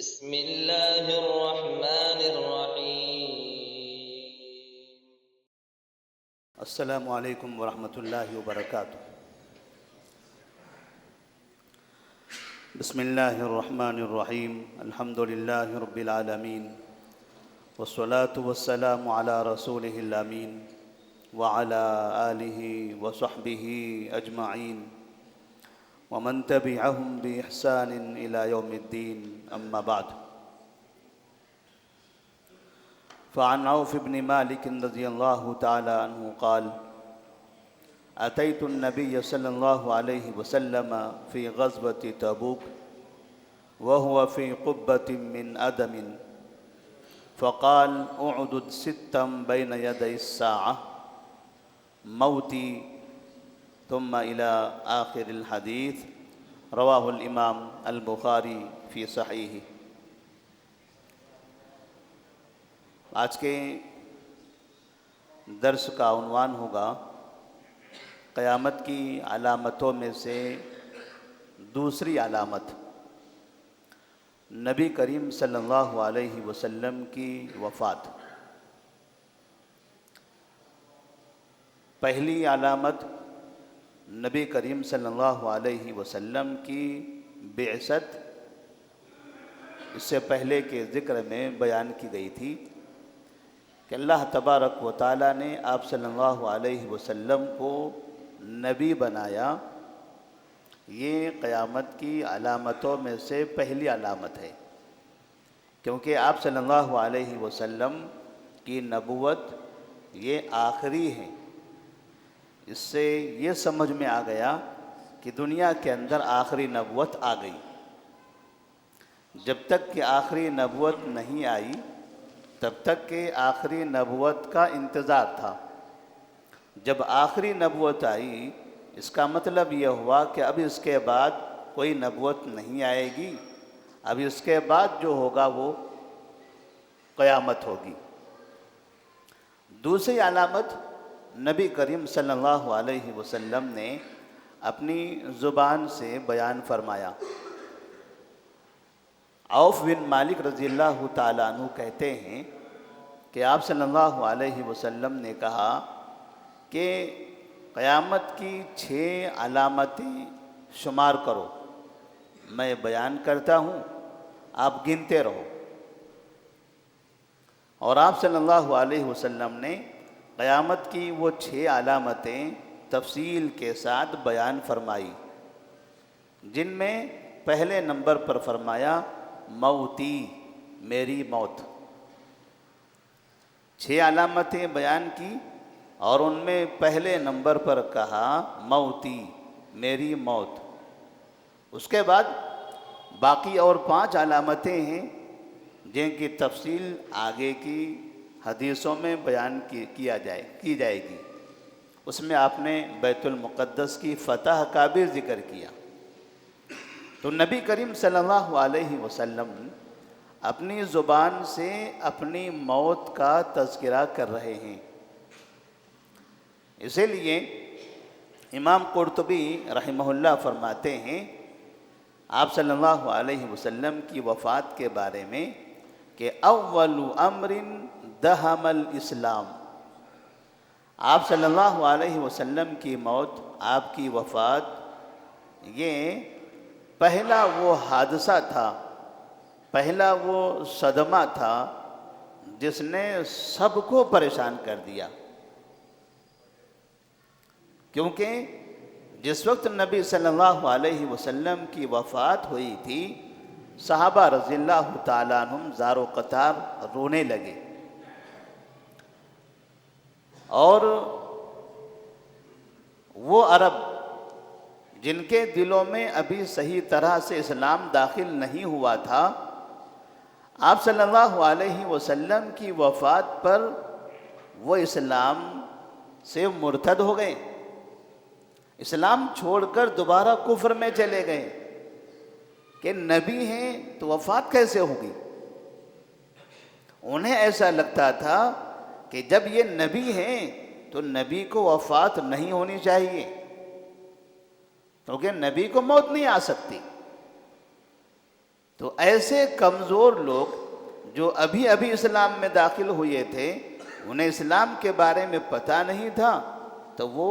بسم اللہ الرحمن الرحیم۔ السلام علیکم ورحمۃ اللہ وبرکاتہ۔ بسم اللہ الرحمن الرحیم، الحمد للہ رب العالمین، والصلاة والسلام علی رسولہ الامین وعلی آلہ وصحبہ اجمعین ومن تبعہم بإحسان الی یوم الدین، اما بعد۔ فعن عوف بن مالک رضی اللہ تعالی عنہ قال: أتيت النبي صلى الله عليه وسلم في غزوة تبوك وهو في قبة من أدم، فقال: اعدد ستا بين يدي الساعة، موتي، ثم إلى آخر الحديث، رواه الإمام البخاری في صحیح۔ آج کے درس کا عنوان ہوگا قیامت کی علامتوں میں سے دوسری علامت، نبی کریم صلی اللہ علیہ وسلم کی وفات۔ پہلی علامت نبی کریم صلی اللہ علیہ وسلم کی بعثت، اس سے پہلے کے ذکر میں بیان کی گئی تھی کہ اللہ تبارک و تعالیٰ نے آپ صلی اللہ علیہ وسلم کو نبی بنایا۔ یہ قیامت کی علامتوں میں سے پہلی علامت ہے، کیونکہ آپ صلی اللہ علیہ وسلم کی نبوت یہ آخری ہے۔ اس سے یہ سمجھ میں آ گیا کہ دنیا کے اندر آخری نبوت آ گئی۔ جب تک کہ آخری نبوت نہیں آئی تب تک کہ آخری نبوت کا انتظار تھا۔ جب آخری نبوت آئی، اس کا مطلب یہ ہوا کہ اب اس کے بعد کوئی نبوت نہیں آئے گی، اب اس کے بعد جو ہوگا وہ قیامت ہوگی۔ دوسری علامت نبی کریم صلی اللہ علیہ وسلم نے اپنی زبان سے بیان فرمایا۔ عوف بن مالک رضی اللہ تعالیٰ عنہ کہتے ہیں کہ آپ صلی اللہ علیہ وسلم نے کہا کہ قیامت کی 6 علامتیں شمار کرو، میں بیان کرتا ہوں، آپ گنتے رہو۔ اور آپ صلی اللہ علیہ وسلم نے قیامت کی وہ 6 علامتیں تفصیل کے ساتھ بیان فرمائی، جن میں پہلے نمبر پر فرمایا موتی، میری موت۔ 6 علامتیں بیان کی اور ان میں پہلے نمبر پر کہا موتی، میری موت۔ اس کے بعد باقی اور 5 علامتیں ہیں جن کی تفصیل آگے کی حدیثوں میں بیان کی جائے گی۔ اس میں آپ نے بیت المقدس کی فتح کا بھی ذکر کیا۔ تو نبی کریم صلی اللہ علیہ وسلم اپنی زبان سے اپنی موت کا تذکرہ کر رہے ہیں۔ اسی لیے امام قرطبی رحمہ اللہ فرماتے ہیں آپ صلی اللہ علیہ وسلم کی وفات کے بارے میں کہ اول امر دہم الاسلام۔ آپ صلی اللہ علیہ وسلم کی موت، آپ کی وفات، یہ پہلا وہ حادثہ تھا، پہلا وہ صدمہ تھا جس نے سب کو پریشان کر دیا۔ کیونکہ جس وقت نبی صلی اللہ علیہ وسلم کی وفات ہوئی تھی، صحابہ رضی اللہ تعالیٰ عنہم زار و قطار رونے لگے، اور وہ عرب جن کے دلوں میں ابھی صحیح طرح سے اسلام داخل نہیں ہوا تھا، آپ صلی اللہ علیہ وسلم کی وفات پر وہ اسلام سے مرتد ہو گئے، اسلام چھوڑ کر دوبارہ کفر میں چلے گئے کہ نبی ہیں تو وفات کیسے ہوگی۔ انہیں ایسا لگتا تھا کہ جب یہ نبی ہیں تو نبی کو وفات نہیں ہونی چاہیے، کیونکہ نبی کو موت نہیں آ سکتی۔ تو ایسے کمزور لوگ جو ابھی ابھی اسلام میں داخل ہوئے تھے، انہیں اسلام کے بارے میں پتہ نہیں تھا، تو وہ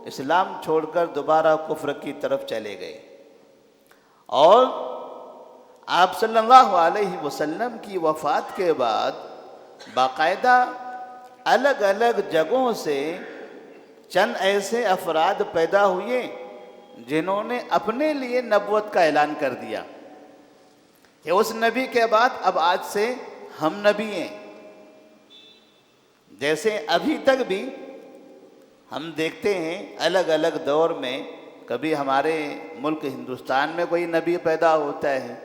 اسلام چھوڑ کر دوبارہ کفر کی طرف چلے گئے، اور آپ صلی اللہ علیہ وسلم کی وفات کے بعد باقاعدہ الگ الگ جگہوں سے چند ایسے افراد پیدا ہوئے جنہوں نے اپنے لیے نبوت کا اعلان کر دیا کہ اس نبی کے بعد اب آج سے ہم نبی ہیں۔ جیسے ابھی تک بھی ہم دیکھتے ہیں الگ الگ دور میں، کبھی ہمارے ملک ہندوستان میں کوئی نبی پیدا ہوتا ہے،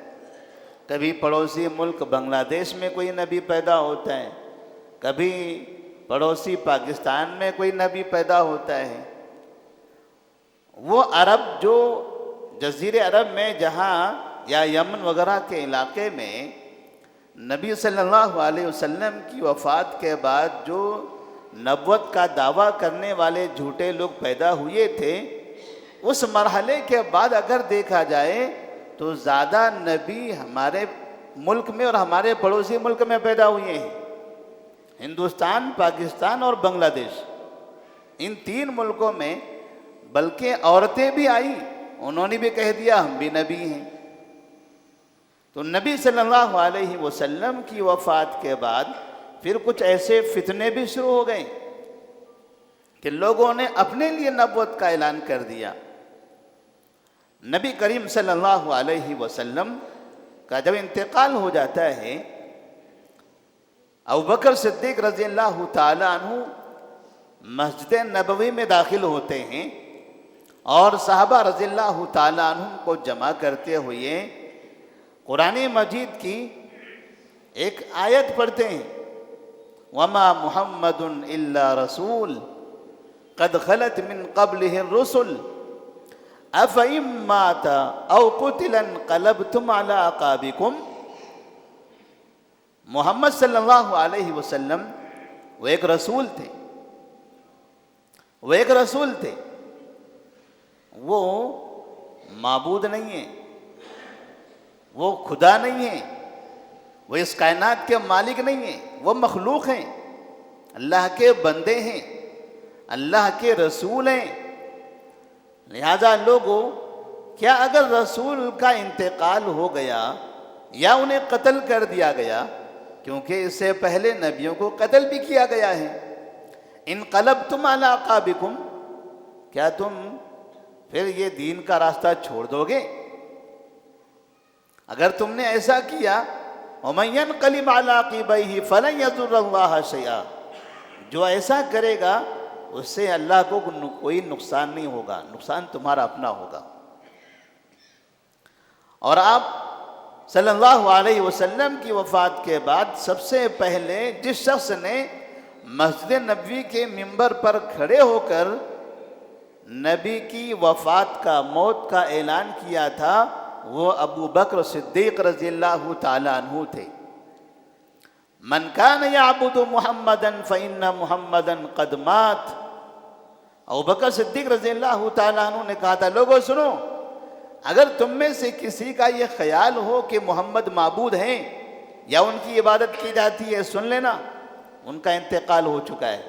کبھی پڑوسی ملک بنگلہ دیش میں کوئی نبی پیدا ہوتا ہے، کبھی پڑوسی پاکستان میں کوئی نبی پیدا ہوتا ہے۔ وہ عرب جو جزیرے عرب میں جہاں یا یمن وغیرہ کے علاقے میں نبی صلی اللہ علیہ وسلم کی وفات کے بعد جو نبوت کا دعویٰ کرنے والے جھوٹے لوگ پیدا ہوئے تھے، اس مرحلے کے بعد اگر دیکھا جائے تو زیادہ نبی ہمارے ملک میں اور ہمارے پڑوسی ملک میں پیدا ہوئے ہیں، ہندوستان، پاکستان اور بنگلہ دیش، ان تین ملکوں میں۔ بلکہ عورتیں بھی آئیں، انہوں نے بھی کہہ دیا ہم بھی نبی ہیں۔ تو نبی صلی اللہ علیہ وسلم کی وفات کے بعد پھر کچھ ایسے فتنے بھی شروع ہو گئے کہ لوگوں نے اپنے لیے نبوت کا اعلان کر دیا۔ نبی کریم صلی اللہ علیہ وسلم کا جب انتقال ہو جاتا ہے، ابوبکر صدیق رضی اللہ تعالیٰ عنہ مسجد نبوی میں داخل ہوتے ہیں اور صحابہ رضی اللہ تعالیٰ عنہ کو جمع کرتے ہوئے قرآن مجید کی ایک آیت پڑھتے ہیں، وَمَا مُحَمَّدٌ إِلَّا رَسُولٌ قَدْ خَلَتْ مِن قَبْلِهِ الرُّسُلُ أَفَإِن مَّاتَ أَوْ قُتِلَ انقلبتم عَلَىٰ أَعْقَابِكُمْ۔ محمد صلی اللہ علیہ وسلم وہ ایک رسول تھے، وہ معبود نہیں ہیں، وہ خدا نہیں ہیں، وہ اس کائنات کے مالک نہیں ہیں، وہ مخلوق ہیں، اللہ کے بندے ہیں، اللہ کے رسول ہیں۔ لہذا لوگوں، کیا اگر رسول کا انتقال ہو گیا یا انہیں قتل کر دیا گیا، کیونکہ اس سے پہلے نبیوں کو قتل بھی کیا گیا ہے، انقلبتم علی اعقابکم، کیا تم پھر یہ دین کا راستہ چھوڑ دو گے؟ اگر تم نے ایسا کیا، وَمَن يَنْقَلِبْ عَلَىٰ عَقِبَيْهِ فَلَن يَضُرَّ اللَّهَ شَيْئًا، جو ایسا کرے گا اس سے اللہ کو کوئی نقصان نہیں ہوگا، نقصان تمہارا اپنا ہوگا۔ اور آپ صلی اللہ علیہ وسلم کی وفات کے بعد سب سے پہلے جس شخص نے مسجد نبوی کے منبر پر کھڑے ہو کر نبی کی وفات کا، موت کا اعلان کیا تھا، وہ ابو بکر صدیق رضی اللہ تعالیٰ عنہ تھے۔ من کان یعبد محمدا فإن محمدا قد مات، ابو بکر صدیق رضی اللہ تعالیٰ عنہ نے کہا تھا، لوگوں سنو، اگر تم میں سے کسی کا یہ خیال ہو کہ محمد معبود ہیں یا ان کی عبادت کی جاتی ہے، سن لینا، ان کا انتقال ہو چکا ہے۔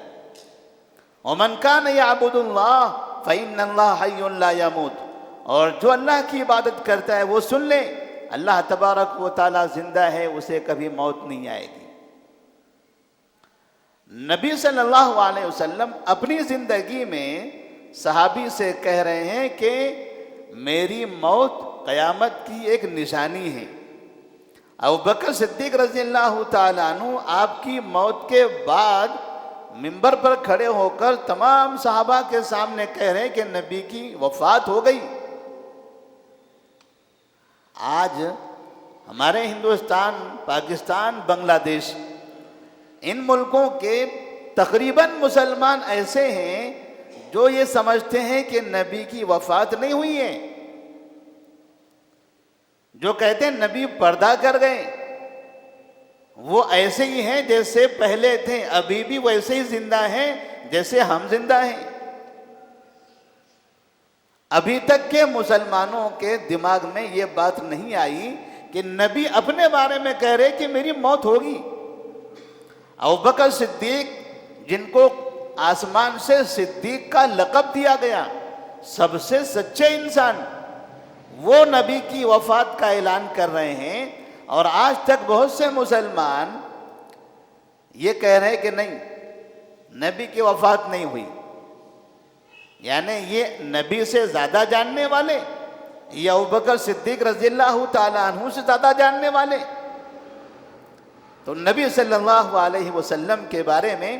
ومن کان یعبد اللہ فإن اللہ حی لا یموت، اور جو اللہ کی عبادت کرتا ہے وہ سن لے، اللہ تبارک و تعالیٰ زندہ ہے، اسے کبھی موت نہیں آئے گی۔ نبی صلی اللہ علیہ وسلم اپنی زندگی میں صحابی سے کہہ رہے ہیں کہ میری موت قیامت کی ایک نشانی ہے۔ ابوبکر صدیق رضی اللہ تعالیٰ عنہ آپ کی موت کے بعد منبر پر کھڑے ہو کر تمام صحابہ کے سامنے کہہ رہے ہیں کہ نبی کی وفات ہو گئی۔ آج ہمارے ہندوستان، پاکستان، بنگلہ دیش، ان ملکوں کے تقریباً مسلمان ایسے ہیں جو یہ سمجھتے ہیں کہ نبی کی وفات نہیں ہوئی ہے، جو کہتے ہیں نبی پردہ کر گئے، وہ ایسے ہی ہیں جیسے پہلے تھے، ابھی بھی ویسے ہی زندہ ہیں جیسے ہم زندہ ہیں۔ ابھی تک کے مسلمانوں کے دماغ میں یہ بات نہیں آئی کہ نبی اپنے بارے میں کہہ رہے کہ میری موت ہوگی۔ ابوبکر صدیق جن کو آسمان سے صدیق کا لقب دیا گیا، سب سے سچے انسان، وہ نبی کی وفات کا اعلان کر رہے ہیں، اور آج تک بہت سے مسلمان یہ کہہ رہے ہیں کہ نہیں، نبی کی وفات نہیں ہوئی، یعنی یہ نبی سے زیادہ جاننے والے یا ابوبکر صدیق رضی اللہ تعالیٰ عنہ سے زیادہ جاننے والے۔ تو نبی صلی اللہ علیہ وسلم کے بارے میں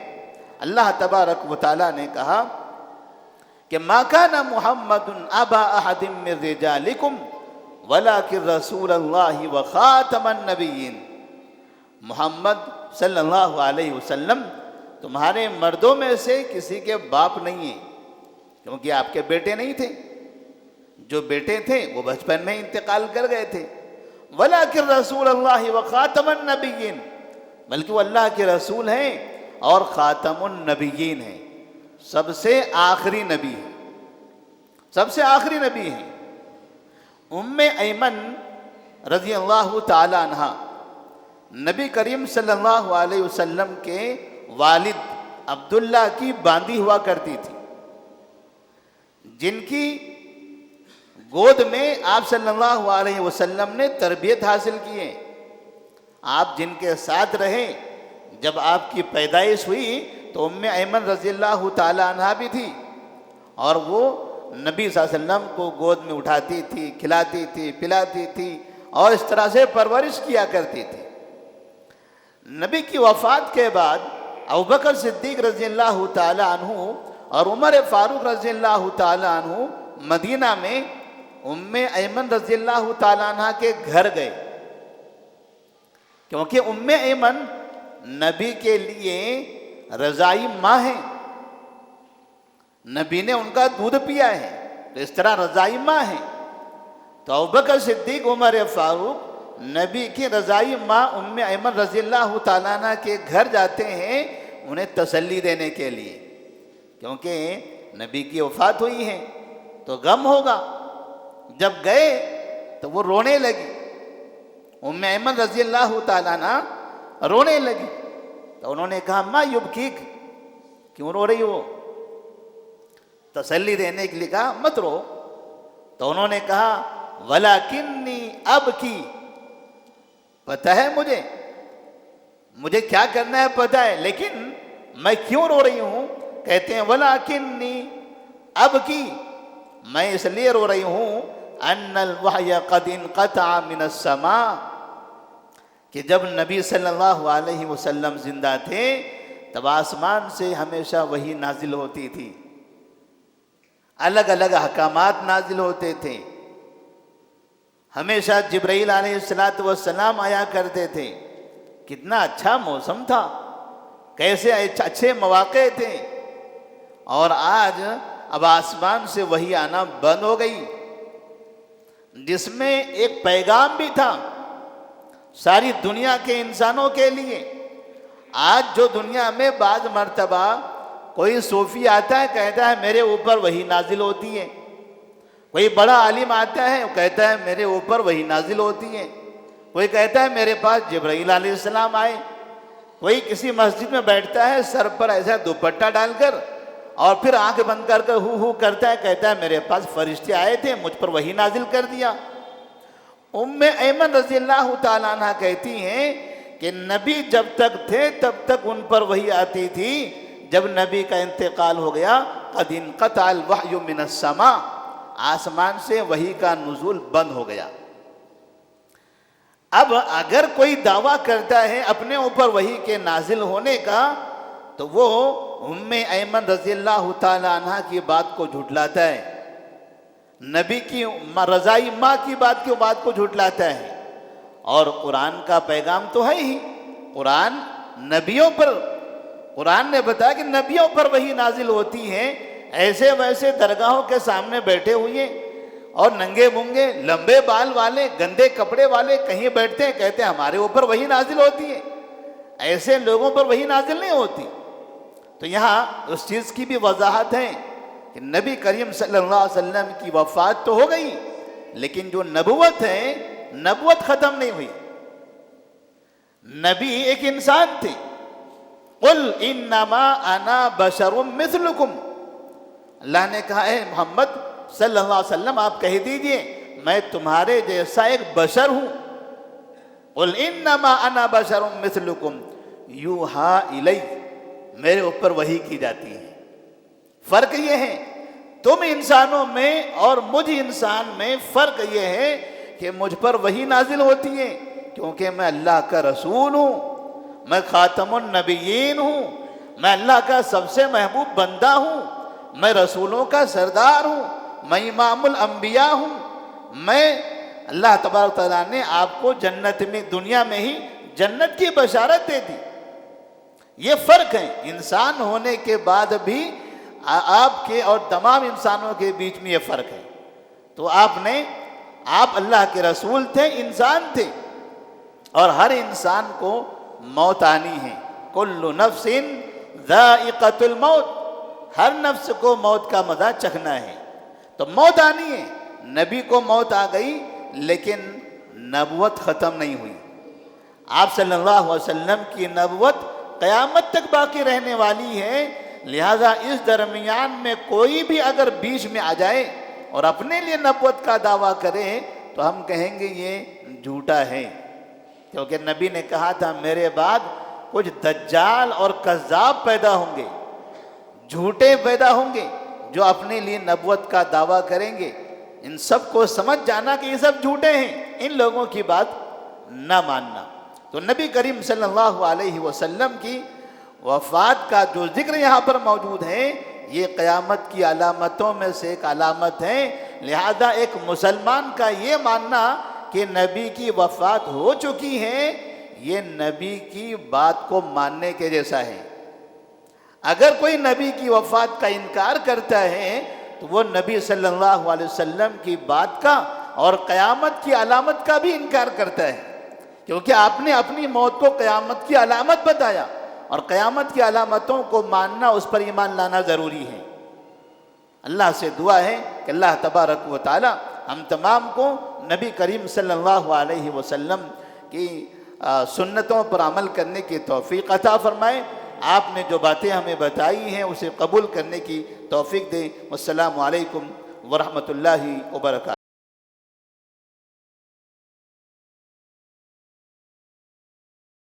اللہ تبارک و تعالیٰ نے کہا کہ ما کان محمد ابا احد من رجالکم ولکن رسول اللہ وخاتم النبیین، محمد صلی اللہ علیہ وسلم تمہارے مردوں میں سے کسی کے باپ نہیں ہیں، کیونکہ آپ کے بیٹے نہیں تھے، جو بیٹے تھے وہ بچپن میں انتقال کر گئے تھے۔ ولیکن رسول اللہ وخاتم النبیین، بلکہ وہ اللہ کے رسول ہیں اور خاتم النبیین ہیں، سب سے آخری نبی ہیں، سب سے آخری نبی ہیں۔ ام ایمن رضی اللہ تعالی عنہ نبی کریم صلی اللہ علیہ وسلم کے والد عبداللہ کی باندھی ہوا کرتی تھی، جن کی گود میں آپ صلی اللہ علیہ وسلم نے تربیت حاصل کی ہے۔ آپ جن کے ساتھ رہے، جب آپ کی پیدائش ہوئی تو ام ایمن رضی اللہ تعالی عنہ بھی تھی، اور وہ نبی صلی اللہ علیہ وسلم کو گود میں اٹھاتی تھی، کھلاتی تھی، پلاتی تھی، اور اس طرح سے پرورش کیا کرتی تھی۔ نبی کی وفات کے بعد ابوبکر صدیق رضی اللہ تعالی عنہ اور عمر فاروق رضی اللہ تعالی عنہ مدینہ میں ام ایمن رضی اللہ تعالی عنہ کے گھر گئے، کیونکہ ام ایمن نبی کے لیے رضائی ماں ہیں، نبی نے ان کا دودھ پیا ہے، تو اس طرح رضائی ماں ہیں۔ تو ابوبکر صدیق عمر فاروق نبی کی رضائی ماں ام ایمن رضی اللہ تعالیٰ عنہ کے گھر جاتے ہیں انہیں تسلی دینے کے لیے، کیونکہ نبی کی وفات ہوئی ہے تو غم ہوگا۔ جب گئے تو وہ رونے لگی، ام ایمن رضی اللہ تعالیٰ عنہ رونے لگی، تو انہوں نے کہا ما یبکیک، کیوں رو رہی ہو؟ تسلی دینے کے لیے کہا مت رو۔ تو انہوں نے کہا ولیکنی ابکی، پتہ ہے مجھے کیا کرنا ہے پتہ ہے، لیکن میں کیوں رو رہی ہوں؟ کہتے ہیں ولیکنی ابکی، میں اس لیے رو رہی ہوں ان الوحی قد انقطع من السماء، کہ جب نبی صلی اللہ علیہ وسلم زندہ تھے تب آسمان سے ہمیشہ وحی نازل ہوتی تھی، الگ الگ احکامات نازل ہوتے تھے، ہمیشہ جبرائیل علیہ السلام آیا کرتے تھے۔ کتنا اچھا موسم تھا، کیسے اچھے مواقع تھے، اور آج اب آسمان سے وحی آنا بند ہو گئی، جس میں ایک پیغام بھی تھا ساری دنیا کے انسانوں کے لیے۔ آج جو دنیا میں بعض مرتبہ کوئی صوفی آتا ہے کہتا ہے میرے اوپر وحی نازل ہوتی ہے، کوئی بڑا عالم آتا ہے وہ کہتا ہے میرے اوپر وحی نازل ہوتی ہے، کوئی کہتا ہے میرے پاس جبرائیل علیہ السلام آئے، کوئی کسی مسجد میں بیٹھتا ہے سر پر ایسا دوپٹہ ڈال کر اور پھر آنکھ بند کر ہو کرتا ہے، کہتا ہے میرے پاس فرشتے آئے تھے مجھ پر وحی نازل کر دیا۔ ام ایمن رضی اللہ تعالیٰ عنہ کہتی ہیں کہ نبی جب تک تھے تب تک ان پر وحی آتی تھی، جب نبی کا انتقال ہو گیا قد انقطع الوحی من السماء، آسمان سے وحی کا نزول بند ہو گیا۔ اب اگر کوئی دعویٰ کرتا ہے اپنے اوپر وحی کے نازل ہونے کا تو وہ ام ایمن رضی اللہ تعالی عنہ کی بات کو جھٹلاتا ہے، نبی کی رضائی ماں کی بات کو جھٹلاتا ہے، اور قرآن کا پیغام تو ہے ہی، قرآن نبیوں پر، قرآن نے بتایا کہ نبیوں پر وحی نازل ہوتی ہے، ایسے ویسے درگاہوں کے سامنے بیٹھے ہوئے اور ننگے منگے لمبے بال والے گندے کپڑے والے کہیں بیٹھتے ہیں، کہتے ہیں ہمارے اوپر وحی نازل ہوتی ہے، ایسے لوگوں پر وحی نازل نہیں ہوتی۔ تو یہاں اس چیز کی بھی وضاحت ہے کہ نبی کریم صلی اللہ علیہ وسلم کی وفات تو ہو گئی، لیکن جو نبوت ہے نبوت ختم نہیں ہوئی. نبی ایک انسان تھے. قل انما انا بشر مثلکم. اللہ نے کہا اے محمد صلی اللہ علیہ وسلم آپ کہہ دیجئے میں تمہارے جیسا ایک بشر ہوں. قل انما انا بشر مثلکم یوحا الی. میرے اوپر وحی کی جاتی ہے. فرق یہ ہے تم انسانوں میں اور مجھ انسان میں فرق یہ ہے کہ مجھ پر وحی نازل ہوتی ہے کیونکہ میں اللہ کا رسول ہوں, میں خاتم النبیین ہوں, میں اللہ کا سب سے محبوب بندہ ہوں, میں رسولوں کا سردار ہوں, میں امام الانبیاء ہوں. میں اللہ تبارک و تعالیٰ نے آپ کو جنت میں دنیا میں ہی جنت کی بشارت دے دی. یہ فرق ہے. انسان ہونے کے بعد بھی آپ کے اور تمام انسانوں کے بیچ میں یہ فرق ہے. تو آپ اللہ کے رسول تھے, انسان تھے, اور ہر انسان کو موت آنی ہے. کل نفس ذائقۃ الموت. ہر نفس کو موت کا مزہ چکھنا ہے. تو موت آنی ہے. نبی کو موت آ گئی لیکن نبوت ختم نہیں ہوئی. آپ صلی اللہ علیہ وسلم کی نبوت قیامت تک باقی رہنے والی ہے. لہذا اس درمیان میں کوئی بھی اگر بیچ میں آ جائے اور اپنے لیے نبوت کا دعویٰ کرے تو ہم کہیں گے یہ جھوٹا ہے, کیونکہ نبی نے کہا تھا میرے بعد کچھ دجال اور کذاب پیدا ہوں گے, جھوٹے پیدا ہوں گے جو اپنے لیے نبوت کا دعویٰ کریں گے. ان سب کو سمجھ جانا کہ یہ سب جھوٹے ہیں, ان لوگوں کی بات نہ ماننا. تو نبی کریم صلی اللہ علیہ وسلم کی وفات کا جو ذکر یہاں پر موجود ہے یہ قیامت کی علامتوں میں سے ایک علامت ہے. لہذا ایک مسلمان کا یہ ماننا کہ نبی کی وفات ہو چکی ہے یہ نبی کی بات کو ماننے کے جیسا ہے. اگر کوئی نبی کی وفات کا انکار کرتا ہے تو وہ نبی صلی اللہ علیہ وسلم کی بات کا اور قیامت کی علامت کا بھی انکار کرتا ہے, کیونکہ آپ نے اپنی موت کو قیامت کی علامت بتایا, اور قیامت کی علامتوں کو ماننا, اس پر ایمان لانا ضروری ہے. اللہ سے دعا ہے کہ اللہ تبارک و تعالی ہم تمام کو نبی کریم صلی اللہ علیہ وسلم کی سنتوں پر عمل کرنے کی توفیق عطا فرمائے. آپ نے جو باتیں ہمیں بتائی ہیں اسے قبول کرنے کی توفیق دے. والسلام علیکم ورحمۃ اللہ وبرکاتہ.